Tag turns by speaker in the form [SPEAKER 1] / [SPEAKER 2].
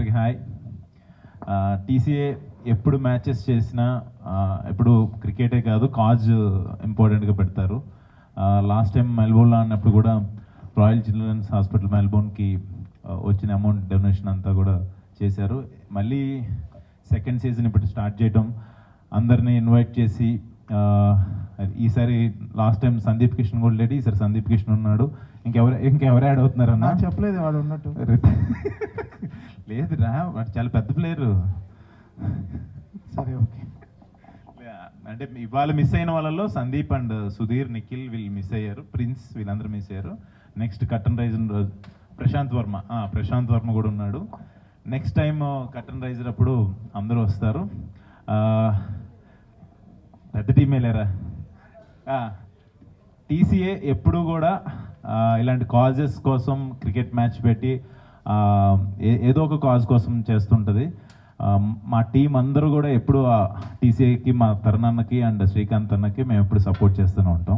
[SPEAKER 1] అందరికీ hi. TCA ఎప్పుడు matches చేసినా ఎప్పుడు క్రికెటే కాదు కాజ్ ఇంపార్టెంట్గా పెడతారు. లాస్ట్ టైం మెల్బోర్న్లో అన్నప్పుడు కూడా రాయల్ చిల్డ్రన్స్ హాస్పిటల్ మెల్బోర్న్కి వచ్చిన అమౌంట్ డొనేషన్ అంతా కూడా చేశారు. మళ్ళీ సెకండ్ సీజన్ ఇప్పుడు స్టార్ట్ చేయటం, అందరినీ ఇన్వైట్ చేసి ఈసారి లాస్ట్ టైం సందీప్ కిషన్ కూడా లేడు, ఈసారి సందీప్ కిషన్ ఉన్నాడు. ఇంకెవరు యాడ్ అవుతున్నారన్నా
[SPEAKER 2] చెప్పలేదు వాడు ఉన్నట్టు.
[SPEAKER 1] లేదురా, వాడు చాలా పెద్ద ప్లేయరు.
[SPEAKER 2] సరే ఓకే.
[SPEAKER 1] అంటే ఇవాళ మిస్ అయిన వాళ్ళలో సందీప్ అండ్ సుధీర్, నిఖిల్ వీళ్ళు మిస్ అయ్యారు, ప్రిన్స్ వీళ్ళందరూ మిస్ అయ్యారు. Next curtain raiser Prashanth Varma కూడా ఉన్నాడు. నెక్స్ట్ టైం కర్టన్ రైజర్ అప్పుడు అందరూ వస్తారు. పెద్ద టీమే లేరా. టీసీఏ ఎప్పుడు కూడా ఇలాంటి కాజెస్ కోసం క్రికెట్ మ్యాచ్ పెట్టి ఏదో ఒక కాజ్ కోసం చేస్తుంటుంది. మా టీం అందరూ కూడా ఎప్పుడు టీసీఏకి, మా తరుణ్ అన్నకి అండ్ శ్రీకాంత్ అన్నకి మేము ఎప్పుడు సపోర్ట్ చేస్తూనే ఉంటాం.